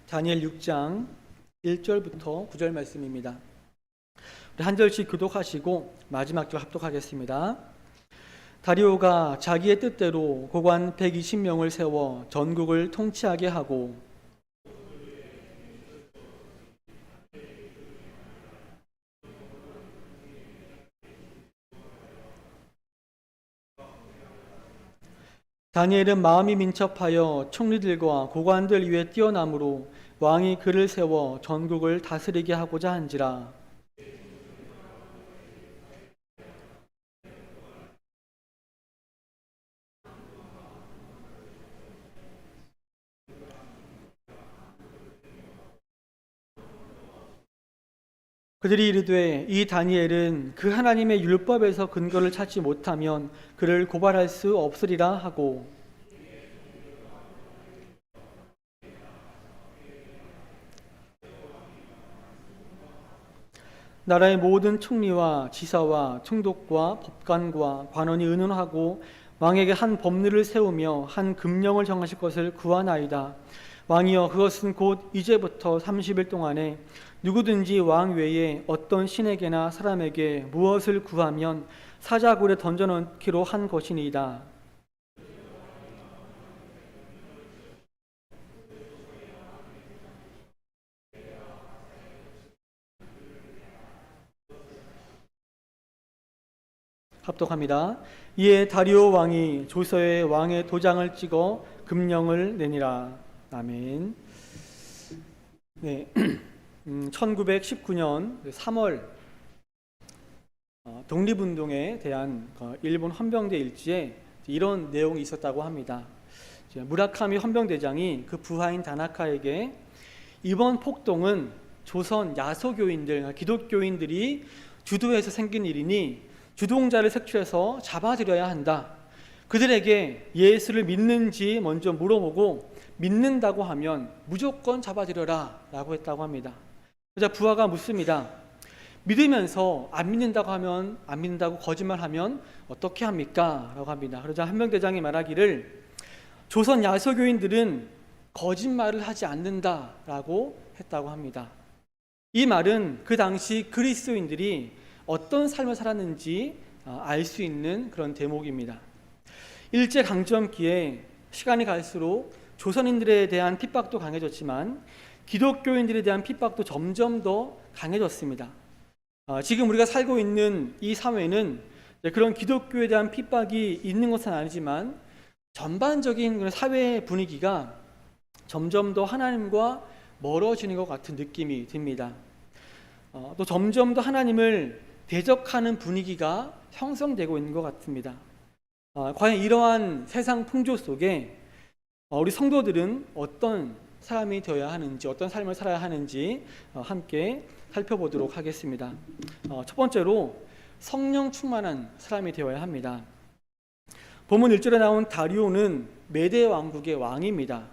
다니엘 6장 1절부터 9절 말씀입니다. 우리 한 절씩 교독하시고 마지막 절 합독하겠습니다. 다리오가 자기의 뜻대로 고관 120명을 세워 전국을 통치하게 하고 다니엘은 마음이 민첩하여 총리들과 고관들 위에 뛰어남으로 왕이 그를 세워 전국을 다스리게 하고자 한지라. 그들이 이르되 이 다니엘은 그 하나님의 율법에서 근거를 찾지 못하면 그를 고발할 수 없으리라 하고 나라의 모든 총리와 지사와 총독과 법관과 관원이 의논하고 왕에게 한 법률을 세우며 한 금령을 정하실 것을 구하나이다. 왕이여 그것은 곧 이제부터 30일 동안에 누구든지 왕 외에 어떤 신에게나 사람에게 무엇을 구하면 사자굴에 던져넣기로 한 것이니이다. 합독합니다. 이에 다리오 왕이 조서에 왕의 도장을 찍어 금령을 내니라. 아멘. 네, 1919년 3월 독립운동에 대한 일본 헌병대 일지에 이런 내용이 있었다고 합니다. 무라카미 헌병대장이 그 부하인 다나카에게 이번 폭동은 조선 야소교인들, 기독교인들이 주도해서 생긴 일이니 주동자를 색출해서 잡아들여야 한다. 그들에게 예수를 믿는지 먼저 물어보고 믿는다고 하면 무조건 잡아들여라 라고 했다고 합니다. 그러자 부하가 묻습니다. 믿으면서 안 믿는다고 하면, 안 믿는다고 거짓말하면 어떻게 합니까? 라고 합니다. 그러자 헌병대장이 말하기를 조선 야소교인들은 거짓말을 하지 않는다 라고 했다고 합니다. 이 말은 그 당시 그리스도인들이 어떤 삶을 살았는지 알 수 있는 그런 대목입니다. 일제강점기에 시간이 갈수록 조선인들에 대한 핍박도 강해졌지만 기독교인들에 대한 핍박도 점점 더 강해졌습니다. 지금 우리가 살고 있는 이 사회는 그런 기독교에 대한 핍박이 있는 것은 아니지만 전반적인 사회 분위기가 점점 더 하나님과 멀어지는 것 같은 느낌이 듭니다. 또 점점 더 하나님을 대적하는 분위기가 형성되고 있는 것 같습니다. 과연 이러한 세상 풍조 속에 우리 성도들은 어떤 사람이 되어야 하는지, 어떤 삶을 살아야 하는지 함께 살펴보도록 하겠습니다. 첫 번째로 성령 충만한 사람이 되어야 합니다. 본문 1절에 나온 다리오는 메대 왕국의 왕입니다.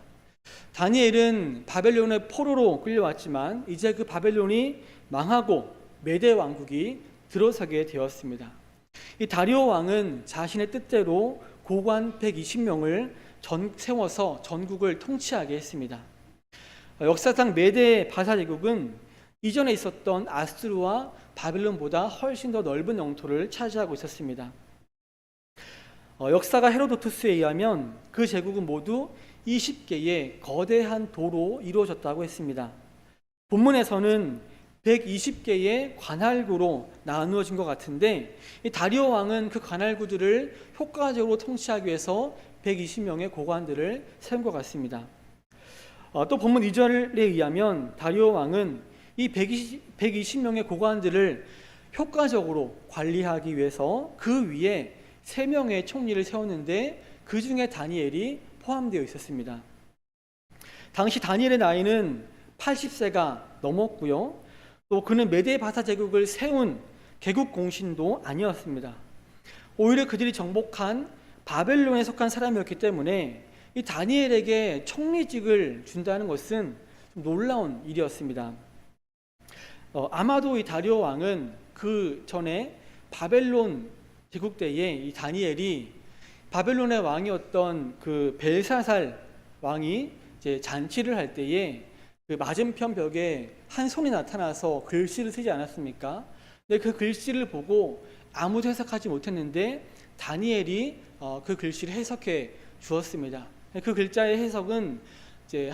다니엘은 바벨론의 포로로 끌려왔지만 이제 그 바벨론이 망하고 메대 왕국이 들어서게 되었습니다. 이 다리오 왕은 자신의 뜻대로 고관 120명을 세워서 전국을 통치하게 했습니다. 역사상 메대 바사 제국은 이전에 있었던 아수르와 바벨론보다 훨씬 더 넓은 영토를 차지하고 있었습니다. 역사가 헤로도투스에 의하면 그 제국은 모두 20개의 거대한 도로 이루어졌다고 했습니다. 본문에서는 120개의 관할구로 나누어진 것 같은데 이 다리오 왕은 그 관할구들을 효과적으로 통치하기 위해서 120명의 고관들을 세운 것 같습니다. 또 본문 2절에 의하면 다리오 왕은 이 120명의 고관들을 효과적으로 관리하기 위해서 그 위에 3명의 총리를 세웠는데 그 중에 다니엘이 포함되어 있었습니다. 당시 다니엘의 나이는 80세가 넘었고요. 또 그는 메대 바사 제국을 세운 개국 공신도 아니었습니다. 오히려 그들이 정복한 바벨론에 속한 사람이었기 때문에 이 다니엘에게 총리직을 준다는 것은 놀라운 일이었습니다. 아마도 이 다리오 왕은 그 전에 바벨론 제국 때에 이 다니엘이 바벨론의 왕이었던 그 벨사살 왕이 이제 잔치를 할 때에 그 맞은편 벽에 한 손이 나타나서 글씨를 쓰지 않았습니까? 근데 그 글씨를 보고 아무도 해석하지 못했는데 다니엘이 그 글씨를 해석해 주었습니다. 그 글자의 해석은 이제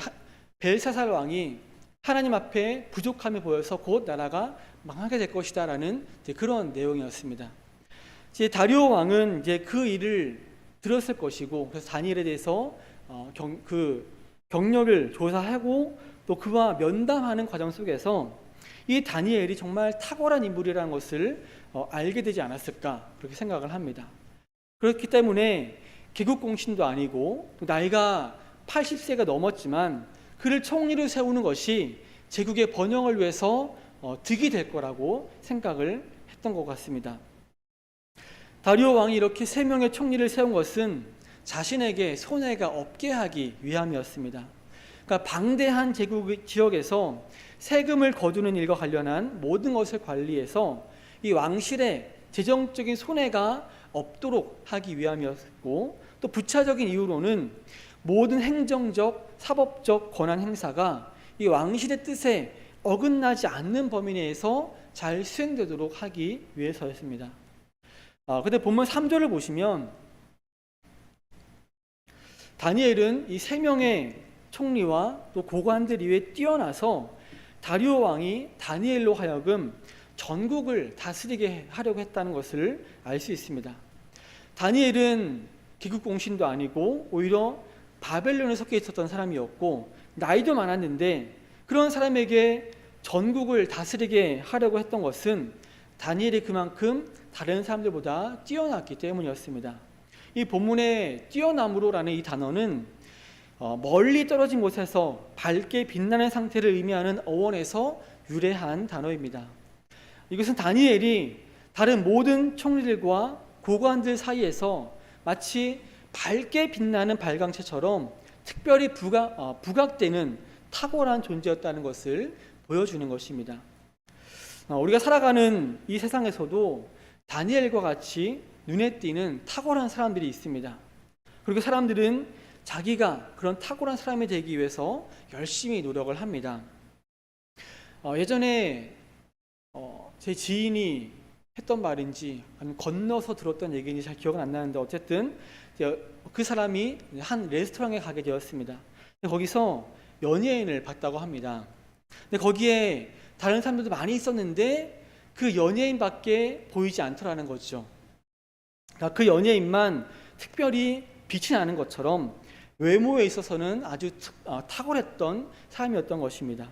벨사살 왕이 하나님 앞에 부족함이 보여서 곧 나라가 망하게 될 것이다라는 그런 내용이었습니다. 이제 다리오 왕은 이제 그 일을 들었을 것이고, 그래서 다니엘에 대해서 그 경력을 조사하고 또 그와 면담하는 과정 속에서 이 다니엘이 정말 탁월한 인물이라는 것을 알게 되지 않았을까, 그렇게 생각을 합니다. 그렇기 때문에 개국공신도 아니고 또 나이가 80세가 넘었지만 그를 총리로 세우는 것이 제국의 번영을 위해서 득이 될 거라고 생각을 했던 것 같습니다. 다리오 왕이 이렇게 3명의 총리를 세운 것은 자신에게 손해가 없게 하기 위함이었습니다. 그러니까 방대한 제국 지역에서 세금을 거두는 일과 관련한 모든 것을 관리해서 이 왕실의 재정적인 손해가 없도록 하기 위함이었고, 또 부차적인 이유로는 모든 행정적, 사법적 권한 행사가 이 왕실의 뜻에 어긋나지 않는 범위 내에서 잘 수행되도록 하기 위해서였습니다. 근데 본문 3절을 보시면 다니엘은 이 3명의 총리와 또 고관들 이외에 뛰어나서 다리오 왕이 다니엘로 하여금 전국을 다스리게 하려고 했다는 것을 알 수 있습니다. 다니엘은 기국공신도 아니고 오히려 바벨론에 속해 있었던 사람이었고 나이도 많았는데, 그런 사람에게 전국을 다스리게 하려고 했던 것은 다니엘이 그만큼 다른 사람들보다 뛰어났기 때문이었습니다. 이 본문의 뛰어남으로라는 이 단어는 멀리 떨어진 곳에서 밝게 빛나는 상태를 의미하는 어원에서 유래한 단어입니다. 이것은 다니엘이 다른 모든 총리들과 고관들 사이에서 마치 밝게 빛나는 발광체처럼 특별히 부각되는 탁월한 존재였다는 것을 보여주는 것입니다. 우리가 살아가는 이 세상에서도 다니엘과 같이 눈에 띄는 탁월한 사람들이 있습니다. 그리고 사람들은 자기가 그런 탁월한 사람이 되기 위해서 열심히 노력을 합니다. 예전에 제 지인이 했던 말인지 아니면 건너서 들었던 얘기인지 잘 기억은 안 나는데, 어쨌든 그 사람이 한 레스토랑에 가게 되었습니다. 거기서 연예인을 봤다고 합니다. 근데 거기에 다른 사람들도 많이 있었는데 그 연예인밖에 보이지 않더라는 거죠. 그러니까 그 연예인만 특별히 빛이 나는 것처럼 외모에 있어서는 아주 탁월했던 사람이었던 것입니다.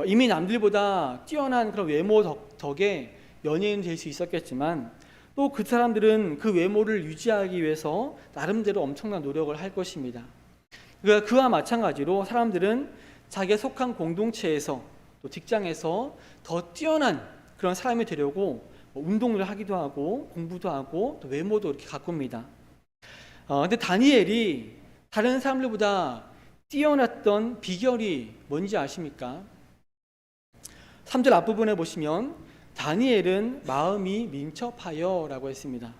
이미 남들보다 뛰어난 그런 외모 덕에 연예인 될 수 있었겠지만, 또 그 사람들은 그 외모를 유지하기 위해서 나름대로 엄청난 노력을 할 것입니다. 그와 마찬가지로 사람들은 자기가 속한 공동체에서 또 직장에서 더 뛰어난 그런 사람이 되려고 운동을 하기도 하고 공부도 하고 또 외모도 이렇게 가꿉니다. 근데 다니엘이 다른 사람들보다 뛰어났던 비결이 뭔지 아십니까? 3절 앞부분에 보시면 다니엘은 마음이 민첩하여 라고 했습니다.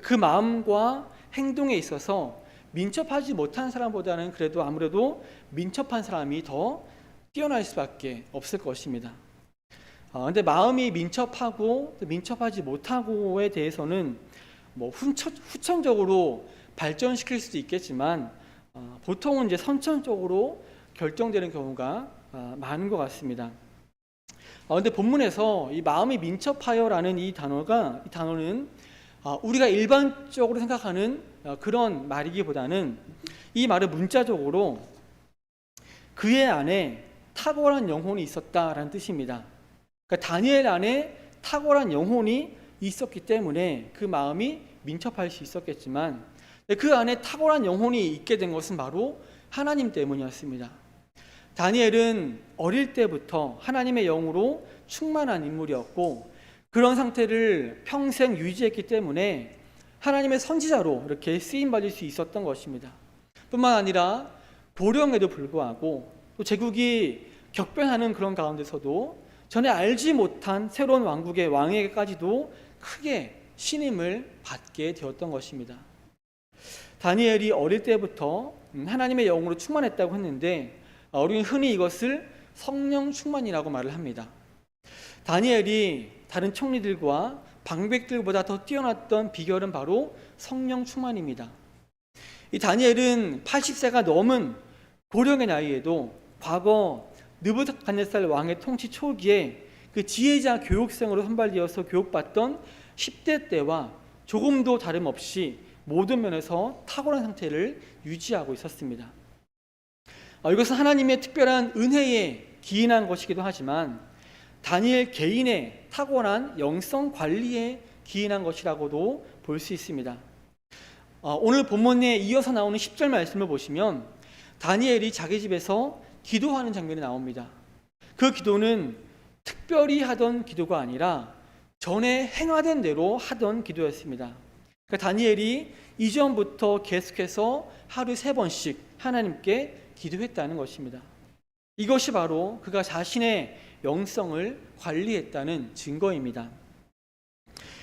그 마음과 행동에 있어서 민첩하지 못한 사람보다는 그래도 아무래도 민첩한 사람이 더 뛰어날 수밖에 없을 것입니다. 근데 마음이 민첩하고 민첩하지 못하고에 대해서는 후천적으로 발전시킬 수도 있겠지만 보통은 이제 선천적으로 결정되는 경우가 많은 것 같습니다. 근데 본문에서 이 마음이 민첩하여라는 이 단어는 우리가 일반적으로 생각하는 그런 말이기보다는 이 말은 문자적으로 그의 안에 탁월한 영혼이 있었다라는 뜻입니다. 그러니까 다니엘 안에 탁월한 영혼이 있었기 때문에 그 마음이 민첩할 수 있었겠지만, 그 안에 탁월한 영혼이 있게 된 것은 바로 하나님 때문이었습니다. 다니엘은 어릴 때부터 하나님의 영으로 충만한 인물이었고, 그런 상태를 평생 유지했기 때문에 하나님의 선지자로 이렇게 쓰임받을 수 있었던 것입니다. 뿐만 아니라 고령에도 불구하고 또 제국이 격변하는 그런 가운데서도 전에 알지 못한 새로운 왕국의 왕에게까지도 크게 신임을 받게 되었던 것입니다. 다니엘이 어릴 때부터 하나님의 영으로 충만했다고 했는데, 우리는 흔히 이것을 성령 충만이라고 말을 합니다. 다니엘이 다른 총리들과 방백들보다 더 뛰어났던 비결은 바로 성령 충만입니다. 이 다니엘은 80세가 넘은 고령의 나이에도 과거 느부갓네살 왕의 통치 초기에 그 지혜자 교육생으로 선발되어서 교육받던 10대 때와 조금도 다름없이 모든 면에서 탁월한 상태를 유지하고 있었습니다. 이것은 하나님의 특별한 은혜에 기인한 것이기도 하지만 다니엘 개인의 탁월한 영성 관리에 기인한 것이라고도 볼 수 있습니다. 오늘 본문에 이어서 나오는 10절 말씀을 보시면 다니엘이 자기 집에서 기도하는 장면이 나옵니다. 그 기도는 특별히 하던 기도가 아니라 전에 행하던 대로 하던 기도였습니다. 그러니까 다니엘이 이전부터 계속해서 하루 3번씩 하나님께 기도했다는 것입니다. 이것이 바로 그가 자신의 영성을 관리했다는 증거입니다.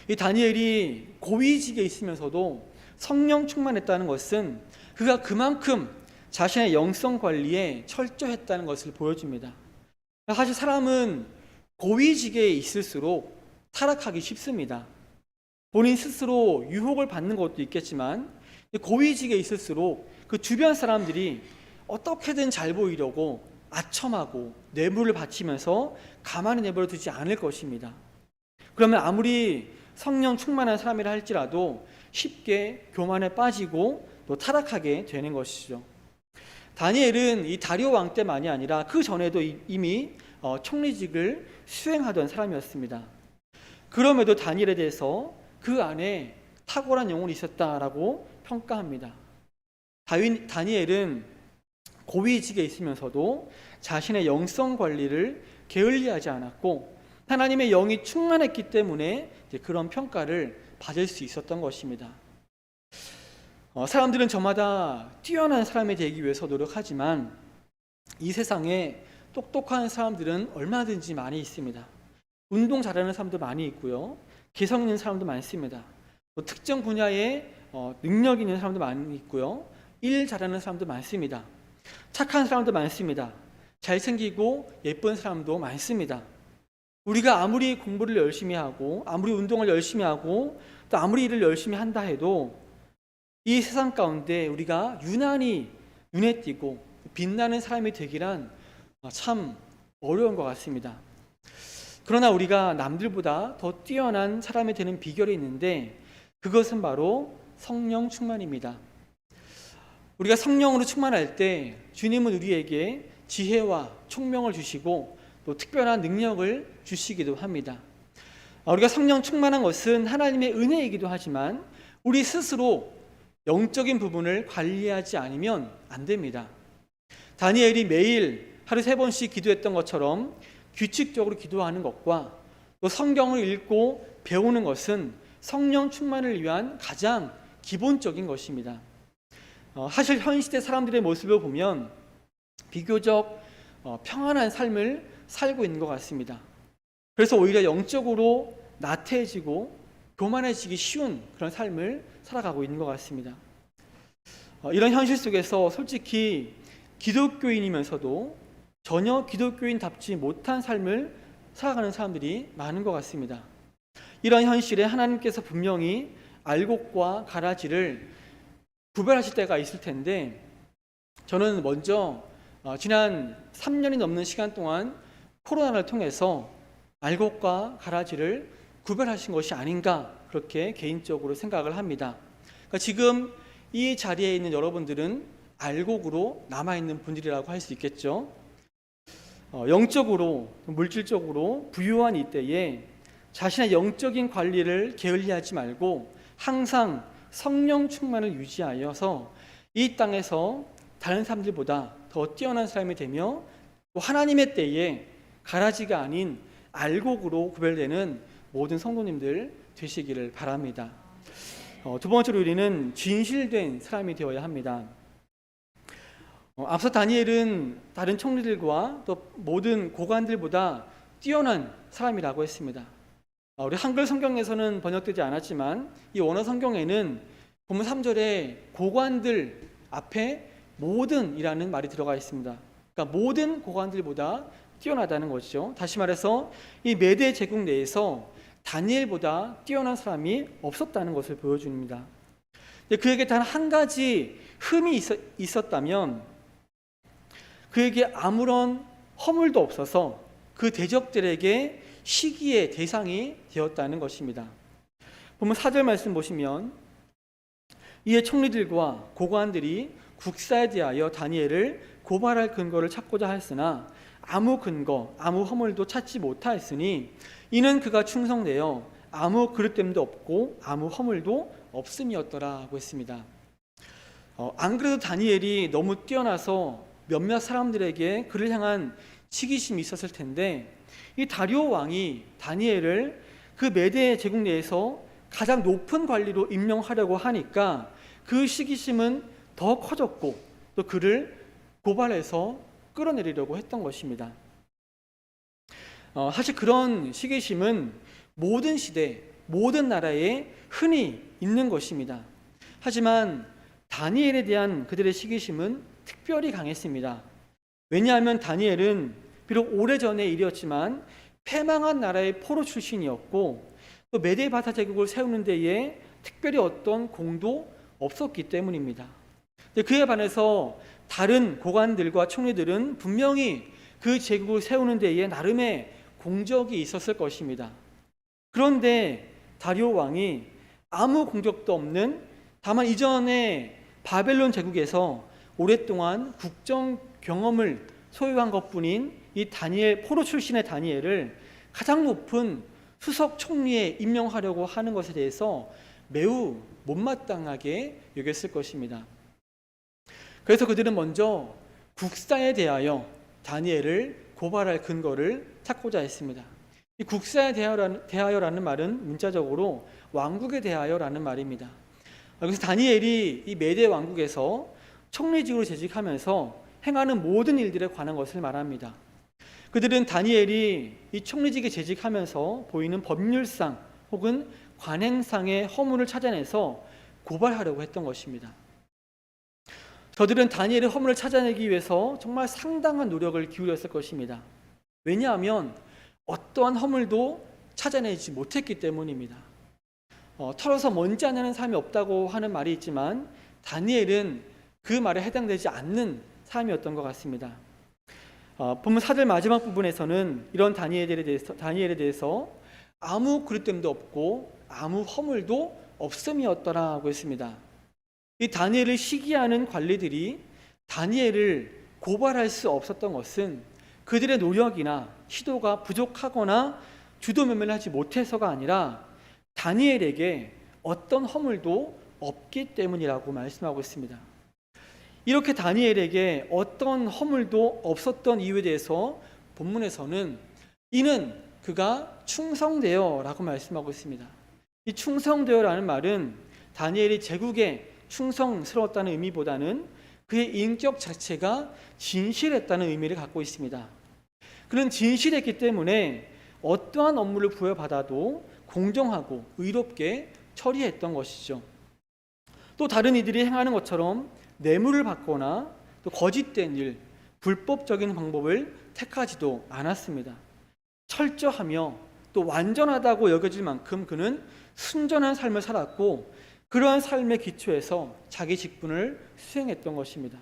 이 다니엘이 고위직에 있으면서도 성령 충만했다는 것은 그가 그만큼 자신의 영성 관리에 철저했다는 것을 보여줍니다. 사실 사람은 고위직에 있을수록 타락하기 쉽습니다. 본인 스스로 유혹을 받는 것도 있겠지만 고위직에 있을수록 그 주변 사람들이 어떻게든 잘 보이려고 아첨하고 뇌물을 바치면서 가만히 내버려 두지 않을 것입니다. 그러면 아무리 성령 충만한 사람이라 할지라도 쉽게 교만에 빠지고 또 타락하게 되는 것이죠. 다니엘은 이 다리오 왕 때만이 아니라 그 전에도 이미 총리직을 수행하던 사람이었습니다. 그럼에도 다니엘에 대해서 그 안에 탁월한 영혼이 있었다라고 평가합니다. 다니엘은 고위직에 있으면서도 자신의 영성 관리를 게을리하지 않았고 하나님의 영이 충만했기 때문에 그런 평가를 받을 수 있었던 것입니다. 사람들은 저마다 뛰어난 사람이 되기 위해서 노력하지만 이 세상에 똑똑한 사람들은 얼마든지 많이 있습니다. 운동 잘하는 사람도 많이 있고요. 개성 있는 사람도 많습니다. 또 특정 분야에 능력 있는 사람도 많이 있고요. 일 잘하는 사람도 많습니다. 착한 사람도 많습니다. 잘생기고 예쁜 사람도 많습니다. 우리가 아무리 공부를 열심히 하고 아무리 운동을 열심히 하고 또 아무리 일을 열심히 한다 해도 이 세상 가운데 우리가 유난히 눈에 띄고 빛나는 사람이 되기란 참 어려운 것 같습니다. 그러나 우리가 남들보다 더 뛰어난 사람이 되는 비결이 있는데 그것은 바로 성령 충만입니다. 우리가 성령으로 충만할 때 주님은 우리에게 지혜와 총명을 주시고 또 특별한 능력을 주시기도 합니다. 우리가 성령 충만한 것은 하나님의 은혜이기도 하지만 우리 스스로 영적인 부분을 관리하지 않으면 안 됩니다. 다니엘이 매일 하루 3번씩 기도했던 것처럼 규칙적으로 기도하는 것과 또 성경을 읽고 배우는 것은 성령 충만을 위한 가장 기본적인 것입니다. 사실 현 시대 사람들의 모습을 보면 비교적 평안한 삶을 살고 있는 것 같습니다. 그래서 오히려 영적으로 나태해지고 교만해지기 쉬운 그런 삶을 살아가고 있는 것 같습니다. 이런 현실 속에서 솔직히 기독교인이면서도 전혀 기독교인답지 못한 삶을 살아가는 사람들이 많은 것 같습니다. 이런 현실에 하나님께서 분명히 알곡과 가라지를 구별하실 때가 있을 텐데 저는 먼저 지난 3년이 넘는 시간 동안 코로나를 통해서 알곡과 가라지를 구별하신 것이 아닌가 그렇게 개인적으로 생각을 합니다. 그러니까 지금 이 자리에 있는 여러분들은 알곡으로 남아있는 분들이라고 할 수 있겠죠. 영적으로 물질적으로 부유한 이때에 자신의 영적인 관리를 게을리하지 말고 항상 성령 충만을 유지하여서 이 땅에서 다른 사람들보다 더 뛰어난 사람이 되며 또 하나님의 때에 가라지가 아닌 알곡으로 구별되는 모든 성도님들 되시기를 바랍니다. 두 번째로 우리는 진실된 사람이 되어야 합니다. 앞서 다니엘은 다른 총리들과 또 모든 고관들보다 뛰어난 사람이라고 했습니다. 우리 한글 성경에서는 번역되지 않았지만 이 원어 성경에는 본문 3절에 고관들 앞에 모든이라는 말이 들어가 있습니다. 그러니까 모든 고관들보다 뛰어나다는 것이죠. 다시 말해서 이 메대 제국 내에서 다니엘보다 뛰어난 사람이 없었다는 것을 보여줍니다. 그에게 단 한 가지 흠이 있었다면 그에게 아무런 허물도 없어서 그 대적들에게 시기의 대상이 되었다는 것입니다. 보면 4절 말씀 보시면 이에 총리들과 고관들이 국사에 대하여 다니엘을 고발할 근거를 찾고자 하였으나 아무 근거, 아무 허물도 찾지 못하였으니 이는 그가 충성되어 아무 그릇됨도 없고 아무 허물도 없음이었더라고 했습니다. 안 그래도 다니엘이 너무 뛰어나서 몇몇 사람들에게 그를 향한 시기심이 있었을 텐데 이 다리오 왕이 다니엘을 그 메대 제국 내에서 가장 높은 관리로 임명하려고 하니까 그 시기심은 더 커졌고 또 그를 고발해서 끌어내리려고 했던 것입니다. 사실 그런 시기심은 모든 시대, 모든 나라에 흔히 있는 것입니다. 하지만 다니엘에 대한 그들의 시기심은 특별히 강했습니다. 왜냐하면 다니엘은 비록 오래전의 일이었지만 패망한 나라의 포로 출신이었고 또 메데바타 제국을 세우는 데에 특별히 어떤 공도 없었기 때문입니다. 그에 반해서 다른 고관들과 총리들은 분명히 그 제국을 세우는 데에 나름의 공적이 있었을 것입니다. 그런데 다리오 왕이 아무 공적도 없는, 다만 이전에 바벨론 제국에서 오랫동안 국정 경험을 소유한 것뿐인 이 다니엘, 포로 출신의 다니엘을 가장 높은 수석 총리에 임명하려고 하는 것에 대해서 매우 못마땅하게 여겼을 것입니다. 그래서 그들은 먼저 국사에 대하여 다니엘을 고발할 근거를 찾고자 했습니다. 이 국사에 대하여라는 말은 문자적으로 왕국에 대하여라는 말입니다. 그래서 다니엘이 이 메대 왕국에서 총리직으로 재직하면서 행하는 모든 일들에 관한 것을 말합니다. 그들은 다니엘이 이 총리직에 재직하면서 보이는 법률상 혹은 관행상의 허물을 찾아내서 고발하려고 했던 것입니다. 저들은 다니엘의 허물을 찾아내기 위해서 정말 상당한 노력을 기울였을 것입니다. 왜냐하면 어떠한 허물도 찾아내지 못했기 때문입니다. 털어서 먼지 안 나는 사람이 없다고 하는 말이 있지만 다니엘은 그 말에 해당되지 않는 사람이었던 것 같습니다. 본문 4절 마지막 부분에서는 이런 다니엘에 대해서 아무 그릇됨도 없고 아무 허물도 없음이었더라고 했습니다. 이 다니엘을 시기하는 관리들이 다니엘을 고발할 수 없었던 것은 그들의 노력이나 시도가 부족하거나 주도면밀을 하지 못해서가 아니라 다니엘에게 어떤 허물도 없기 때문이라고 말씀하고 있습니다. 이렇게 다니엘에게 어떤 허물도 없었던 이유에 대해서 본문에서는 이는 그가 충성되어 라고 말씀하고 있습니다. 이 충성되어라는 말은 다니엘이 제국에 충성스러웠다는 의미보다는 그의 인격 자체가 진실했다는 의미를 갖고 있습니다. 그는 진실했기 때문에 어떠한 업무를 부여받아도 공정하고 의롭게 처리했던 것이죠. 또 다른 이들이 행하는 것처럼 뇌물을 받거나 또 거짓된 일, 불법적인 방법을 택하지도 않았습니다. 철저하며 또 완전하다고 여겨질 만큼 그는 순전한 삶을 살았고 그러한 삶의 기초에서 자기 직분을 수행했던 것입니다.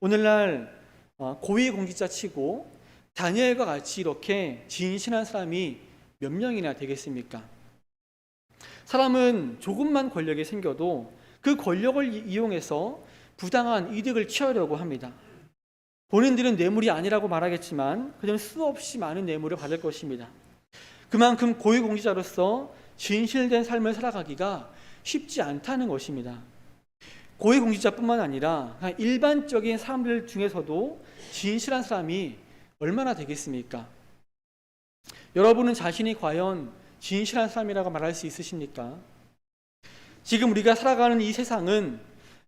오늘날 고위공직자 치고 다니엘과 같이 이렇게 진실한 사람이 몇 명이나 되겠습니까? 사람은 조금만 권력이 생겨도 그 권력을 이용해서 부당한 이득을 취하려고 합니다. 본인들은 뇌물이 아니라고 말하겠지만 그들은 수없이 많은 뇌물을 받을 것입니다. 그만큼 고위공직자로서 진실된 삶을 살아가기가 쉽지 않다는 것입니다. 고위공직자뿐만 아니라 일반적인 사람들 중에서도 진실한 사람이 얼마나 되겠습니까? 여러분은 자신이 과연 진실한 사람이라고 말할 수 있으십니까? 지금 우리가 살아가는 이 세상은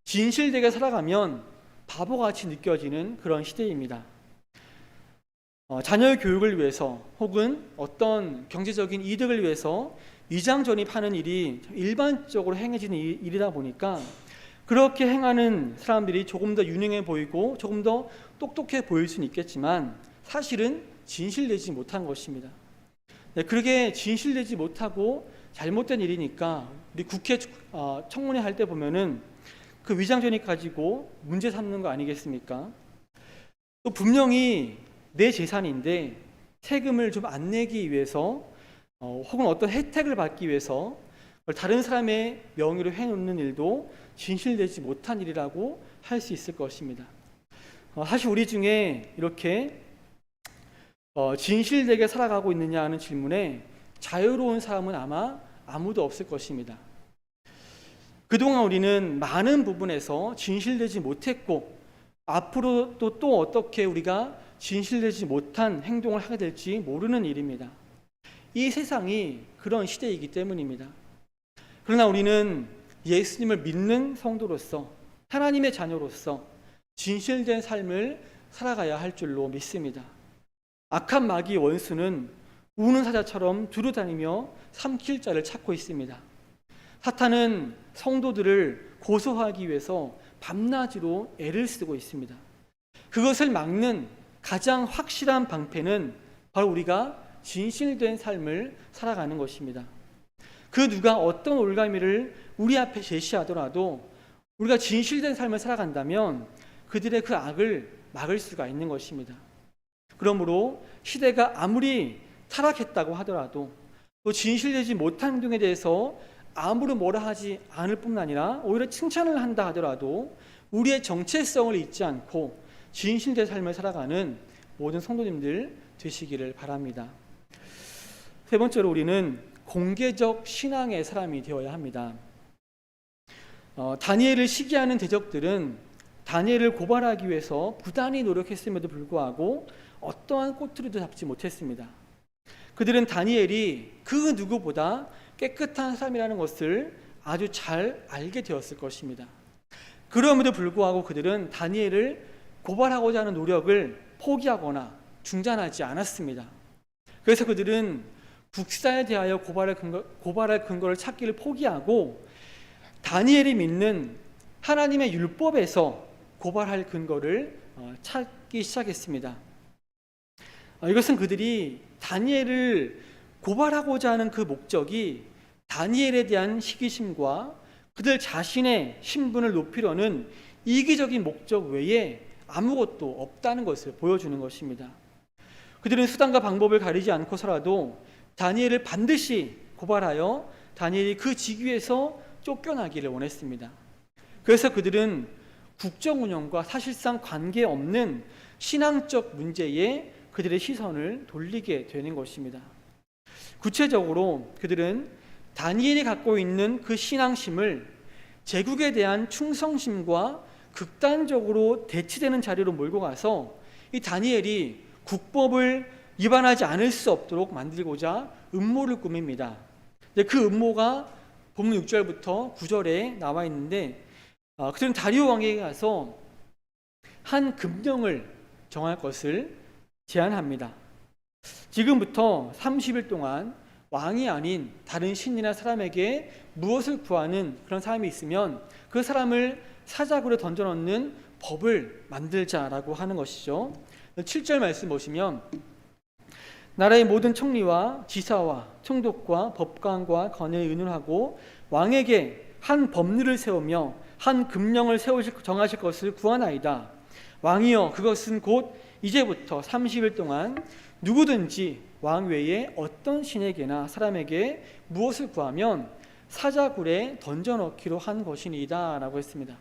진실되게 살아가면 바보같이 느껴지는 그런 시대입니다. 자녀의 교육을 위해서 혹은 어떤 경제적인 이득을 위해서 위장 전입하는 일이 일반적으로 행해지는 일이다 보니까 그렇게 행하는 사람들이 조금 더 유능해 보이고 조금 더 똑똑해 보일 수는 있겠지만 사실은 진실되지 못한 것입니다. 네, 그렇게 진실되지 못하고 잘못된 일이니까 우리 국회 청문회 할 때 보면은 그 위장전입 가지고 문제 삼는 거 아니겠습니까? 또 분명히 내 재산인데 세금을 좀 안 내기 위해서 혹은 어떤 혜택을 받기 위해서 다른 사람의 명의로 해놓는 일도 진실되지 못한 일이라고 할 수 있을 것입니다. 사실 우리 중에 이렇게 진실되게 살아가고 있느냐 하는 질문에 자유로운 사람은 아마 아무도 없을 것입니다. 그동안 우리는 많은 부분에서 진실되지 못했고 앞으로 또 어떻게 우리가 진실되지 못한 행동을 하게 될지 모르는 일입니다. 이 세상이 그런 시대이기 때문입니다. 그러나 우리는 예수님을 믿는 성도로서 하나님의 자녀로서 진실된 삶을 살아가야 할 줄로 믿습니다. 악한 마귀의 원수는 우는 사자처럼 두루다니며 삼킬 자를 찾고 있습니다. 사탄은 성도들을 고소하기 위해서 밤낮으로 애를 쓰고 있습니다. 그것을 막는 가장 확실한 방패는 바로 우리가 진실된 삶을 살아가는 것입니다. 그 누가 어떤 올가미를 우리 앞에 제시하더라도 우리가 진실된 삶을 살아간다면 그들의 그 악을 막을 수가 있는 것입니다. 그러므로 시대가 아무리 타락했다고 하더라도 또 진실되지 못한 행동에 대해서 아무런 뭐라 하지 않을 뿐만 아니라 오히려 칭찬을 한다 하더라도 우리의 정체성을 잊지 않고 진실된 삶을 살아가는 모든 성도님들 되시기를 바랍니다. 세 번째로 우리는 공개적 신앙의 사람이 되어야 합니다. 다니엘을 시기하는 대적들은 다니엘을 고발하기 위해서 부단히 노력했음에도 불구하고 어떠한 꼬투리도 잡지 못했습니다. 그들은 다니엘이 그 누구보다 깨끗한 사람이라는 것을 아주 잘 알게 되었을 것입니다. 그럼에도 불구하고 그들은 다니엘을 고발하고자 하는 노력을 포기하거나 중단하지 않았습니다. 그래서 그들은 국사에 대하여 고발할 근거를 찾기를 포기하고 다니엘이 믿는 하나님의 율법에서 고발할 근거를 찾기 시작했습니다. 이것은 그들이 다니엘을 고발하고자 하는 그 목적이 다니엘에 대한 시기심과 그들 자신의 신분을 높이려는 이기적인 목적 외에 아무것도 없다는 것을 보여주는 것입니다. 그들은 수단과 방법을 가리지 않고서라도 다니엘을 반드시 고발하여 다니엘이 그 직위에서 쫓겨나기를 원했습니다. 그래서 그들은 국정 운영과 사실상 관계없는 신앙적 문제에 그들의 시선을 돌리게 되는 것입니다. 구체적으로 그들은 다니엘이 갖고 있는 그 신앙심을 제국에 대한 충성심과 극단적으로 대치되는 자리로 몰고 가서 이 다니엘이 국법을 위반하지 않을 수 없도록 만들고자 음모를 꾸밉니다. 그 음모가 본문 6절부터 9절에 나와 있는데 그들은 다리오 왕에게 가서 한 금령을 정할 것을 제안합니다. 지금부터 30일 동안 왕이 아닌 다른 신이나 사람에게 무엇을 구하는 그런 사람이 있으면 그 사람을 사자굴에 던져넣는 법을 만들자라고 하는 것이죠. 7절 말씀 보시면 나라의 모든 총리와 지사와 총독과 법관과 관원을 의논하고 왕에게 한 법률을 세우며 한 금령을 정하실 것을 구하나이다. 왕이여 그것은 곧 이제부터 30일 동안 누구든지 왕 외에 어떤 신에게나 사람에게 무엇을 구하면 사자굴에 던져넣기로 한 것이니이다 라고 했습니다.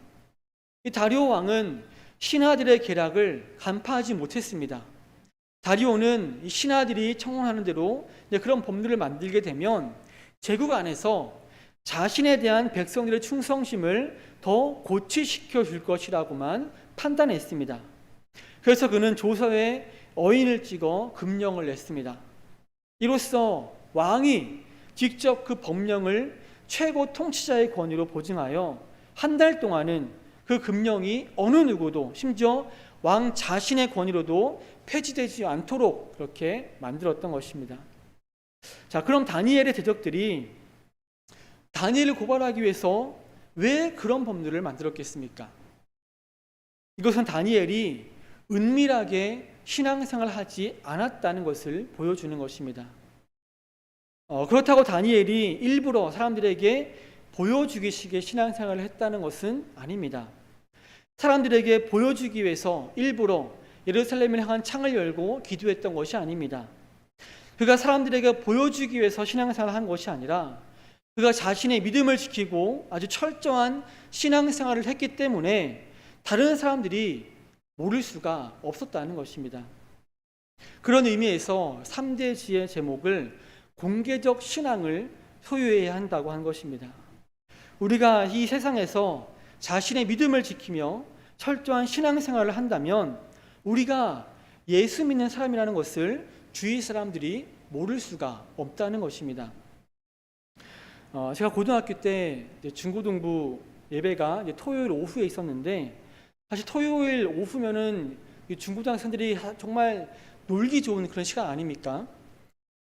이 다리오 왕은 신하들의 계략을 간파하지 못했습니다. 다리오는 신하들이 청원하는 대로 그런 법률을 만들게 되면 제국 안에서 자신에 대한 백성들의 충성심을 더 고취시켜 줄 것이라고만 판단했습니다. 그래서 그는 조서에 어인을 찍어 금령을 냈습니다. 이로써 왕이 직접 그 법령을 최고 통치자의 권위로 보증하여 한 달 동안은 그 금령이 어느 누구도 심지어 왕 자신의 권위로도 폐지되지 않도록 그렇게 만들었던 것입니다. 자, 그럼 다니엘의 대적들이 다니엘을 고발하기 위해서 왜 그런 법률을 만들었겠습니까? 이것은 다니엘이 은밀하게 신앙생활을 하지 않았다는 것을 보여주는 것입니다. 그렇다고 다니엘이 일부러 사람들에게 보여주기식의 신앙생활을 했다는 것은 아닙니다. 사람들에게 보여주기 위해서 일부러 예루살렘을 향한 창을 열고 기도했던 것이 아닙니다. 그가 사람들에게 보여주기 위해서 신앙생활을 한 것이 아니라 그가 자신의 믿음을 지키고 아주 철저한 신앙생활을 했기 때문에 다른 사람들이 모를 수가 없었다는 것입니다. 그런 의미에서 3대 지의 제목을 공개적 신앙을 소유해야 한다고 한 것입니다. 우리가 이 세상에서 자신의 믿음을 지키며 철저한 신앙생활을 한다면 우리가 예수 믿는 사람이라는 것을 주위 사람들이 모를 수가 없다는 것입니다. 제가 고등학교 때 중고등부 예배가 토요일 오후에 있었는데, 사실 토요일 오후면은 중고등학생들이 정말 놀기 좋은 그런 시간 아닙니까?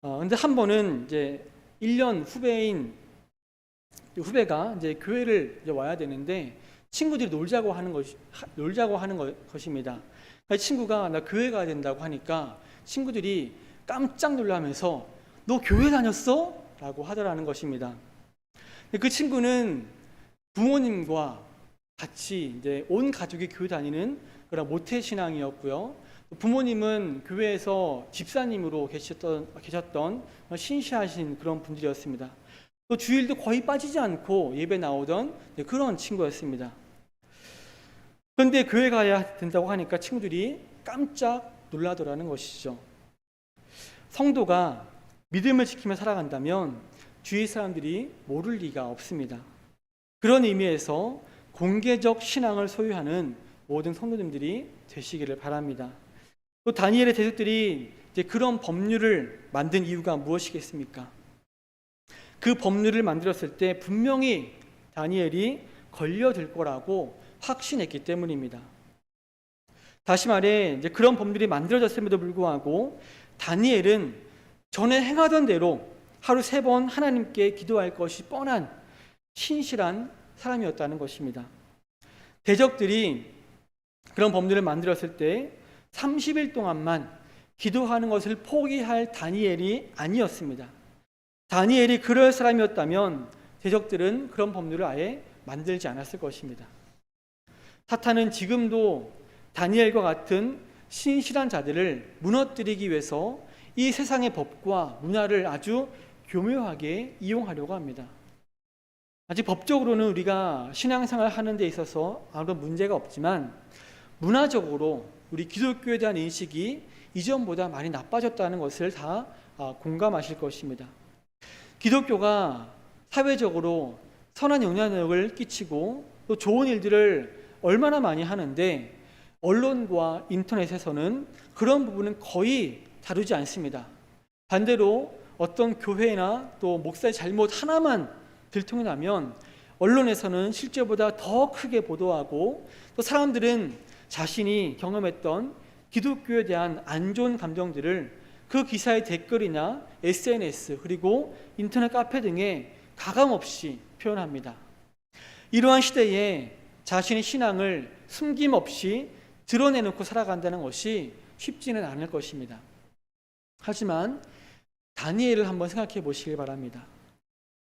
근데 한 번은 이제 1년 후배가 이제 교회를 이제 와야 되는데 친구들이 놀자고 하는 것입니다. 친구가 나 교회 가야 된다고 하니까 친구들이 깜짝 놀라면서 너 교회 다녔어? 라고 하더라는 것입니다. 그 친구는 부모님과 같이 이제 온 가족이 교회 다니는 그런 모태 신앙이었고요. 부모님은 교회에서 집사님으로 계셨던 신실하신 그런 분들이었습니다. 또 주일도 거의 빠지지 않고 예배 나오던 그런 친구였습니다. 그런데 교회 가야 된다고 하니까 친구들이 깜짝 놀라더라는 것이죠. 성도가 믿음을 지키며 살아간다면 주위 사람들이 모를 리가 없습니다. 그런 의미에서 공개적 신앙을 소유하는 모든 성도님들이 되시기를 바랍니다. 또 다니엘의 대적들이 이제 그런 법률을 만든 이유가 무엇이겠습니까? 그 법률을 만들었을 때 분명히 다니엘이 걸려들 거라고 확신했기 때문입니다. 다시 말해 이제 그런 법률이 만들어졌음에도 불구하고 다니엘은 전에 행하던 대로 하루 3번 하나님께 기도할 것이 뻔한 신실한 사람이었다는 것입니다. 대적들이 그런 법률을 만들었을 때 30일 동안만 기도하는 것을 포기할 다니엘이 아니었습니다. 다니엘이 그럴 사람이었다면 대적들은 그런 법률을 아예 만들지 않았을 것입니다. 사탄은 지금도 다니엘과 같은 신실한 자들을 무너뜨리기 위해서 이 세상의 법과 문화를 아주 교묘하게 이용하려고 합니다. 아직 법적으로는 우리가 신앙생활을 하는 데 있어서 아무런 문제가 없지만 문화적으로 우리 기독교에 대한 인식이 이전보다 많이 나빠졌다는 것을 다 공감하실 것입니다. 기독교가 사회적으로 선한 영향력을 끼치고 또 좋은 일들을 얼마나 많이 하는데 언론과 인터넷에서는 그런 부분은 거의 다루지 않습니다. 반대로 어떤 교회나 또 목사의 잘못 하나만 들통나면 언론에서는 실제보다 더 크게 보도하고 또 사람들은 자신이 경험했던 기독교에 대한 안 좋은 감정들을 그 기사의 댓글이나 SNS 그리고 인터넷 카페 등에 가감없이 표현합니다. 이러한 시대에 자신의 신앙을 숨김없이 드러내놓고 살아간다는 것이 쉽지는 않을 것입니다. 하지만 다니엘을 한번 생각해 보시길 바랍니다.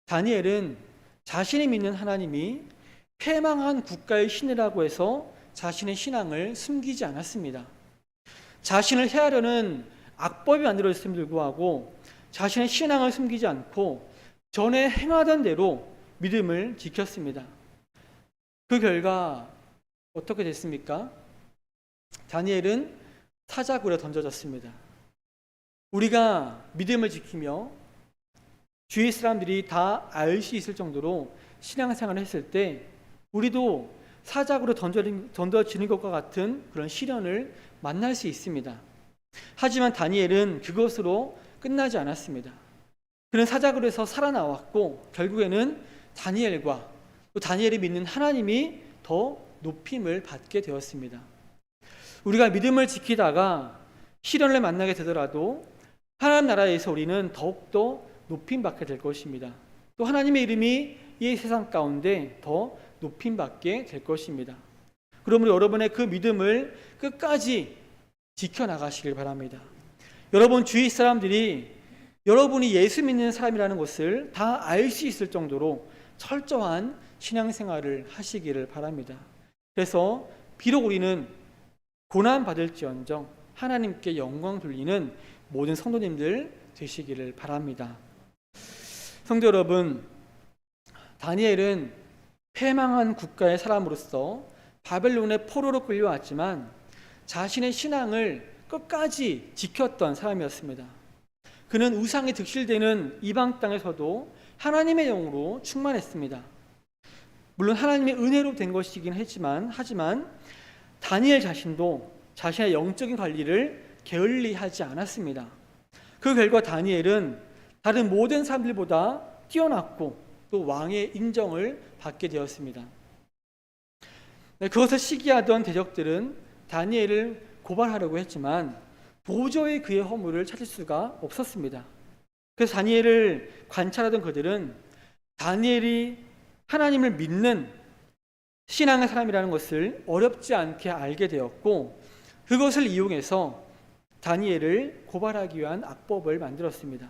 다니엘은 자신이 믿는 하나님이 패망한 국가의 신이라고 해서 자신의 신앙을 숨기지 않았습니다. 자신을 해하려는 악법이 만들어졌음에도 불구하고 자신의 신앙을 숨기지 않고 전에 행하던 대로 믿음을 지켰습니다. 그 결과 어떻게 됐습니까? 다니엘은 사자굴에 던져졌습니다. 우리가 믿음을 지키며 주위 사람들이 다 알 수 있을 정도로 신앙생활을 했을 때 우리도 사자굴에 던져지는 것과 같은 그런 시련을 만날 수 있습니다. 하지만 다니엘은 그것으로 끝나지 않았습니다. 그는 사자굴에서 살아나왔고 결국에는 다니엘과 또 다니엘이 믿는 하나님이 더 높임을 받게 되었습니다. 우리가 믿음을 지키다가 시련을 만나게 되더라도 하나님 나라에서 우리는 더욱더 높임받게 될 것입니다. 또 하나님의 이름이 이 세상 가운데 더 높임받게 될 것입니다. 그러므로 여러분의 그 믿음을 끝까지 지켜나가시길 바랍니다. 여러분 주위 사람들이 여러분이 예수 믿는 사람이라는 것을 다 알 수 있을 정도로 철저한 신앙생활을 하시기를 바랍니다. 그래서 비록 우리는 고난받을지언정 하나님께 영광 돌리는 모든 성도님들 되시기를 바랍니다. 성도 여러분, 다니엘은 패망한 국가의 사람으로서 바벨론의 포로로 끌려왔지만 자신의 신앙을 끝까지 지켰던 사람이었습니다. 그는 우상에 득실되는 이방 땅에서도 하나님의 영으로 충만했습니다. 물론 하나님의 은혜로 된 것이긴 하지만 다니엘 자신도 자신의 영적인 관리를 게을리하지 않았습니다. 그 결과 다니엘은 다른 모든 사람들보다 뛰어났고 또 왕의 인정을 받게 되었습니다. 그것을 시기하던 대적들은 다니엘을 고발하려고 했지만 도저히 그의 허물을 찾을 수가 없었습니다. 그래서 다니엘을 관찰하던 그들은 다니엘이 하나님을 믿는 신앙의 사람이라는 것을 어렵지 않게 알게 되었고 그것을 이용해서 다니엘을 고발하기 위한 악법을 만들었습니다.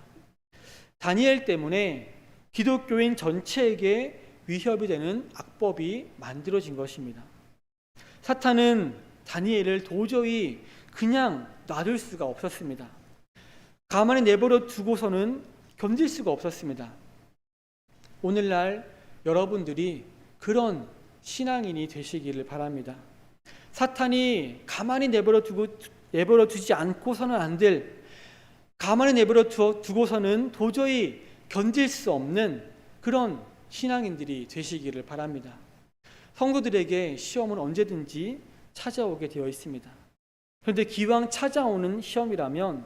다니엘 때문에 기독교인 전체에게 위협이 되는 악법이 만들어진 것입니다. 사탄은 다니엘을 도저히 그냥 놔둘 수가 없었습니다. 가만히 내버려 두고서는 견딜 수가 없었습니다. 오늘날 여러분들이 그런 신앙인이 되시기를 바랍니다. 사탄이 가만히 내버려 두지 않고서는 안 될, 가만히 내버려 두고서는 도저히 견딜 수 없는 그런 신앙인들이 되시기를 바랍니다. 성도들에게 시험은 언제든지 찾아오게 되어 있습니다. 그런데 기왕 찾아오는 시험이라면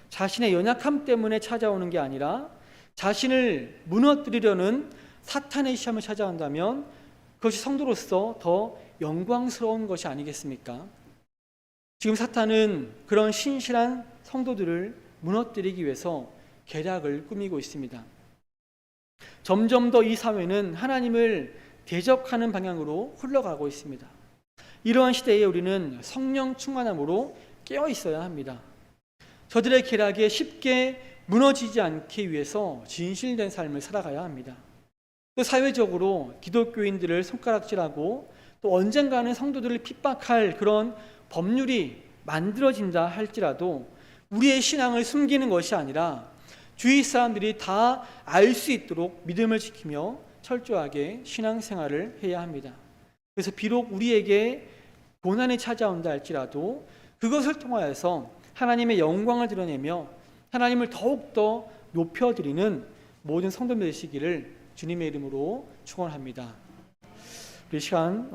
자신의 연약함 때문에 찾아오는 게 아니라 자신을 무너뜨리려는 사탄의 시험을 찾아온다면 그것이 성도로서 더 영광스러운 것이 아니겠습니까? 지금 사탄은 그런 신실한 성도들을 무너뜨리기 위해서 계략을 꾸미고 있습니다. 점점 더 이 사회는 하나님을 대적하는 방향으로 흘러가고 있습니다. 이러한 시대에 우리는 성령 충만함으로 깨어 있어야 합니다. 저들의 계략에 쉽게 무너지지 않기 위해서 진실된 삶을 살아가야 합니다. 또 사회적으로 기독교인들을 손가락질하고 또 언젠가는 성도들을 핍박할 그런 법률이 만들어진다 할지라도 우리의 신앙을 숨기는 것이 아니라 주위 사람들이 다 알 수 있도록 믿음을 지키며 철저하게 신앙생활을 해야 합니다. 그래서 비록 우리에게 고난이 찾아온다 할지라도 그것을 통하여서 하나님의 영광을 드러내며 하나님을 더욱더 높여드리는 모든 성도들 되시기를 주님의 이름으로 축원합니다. 우리 시간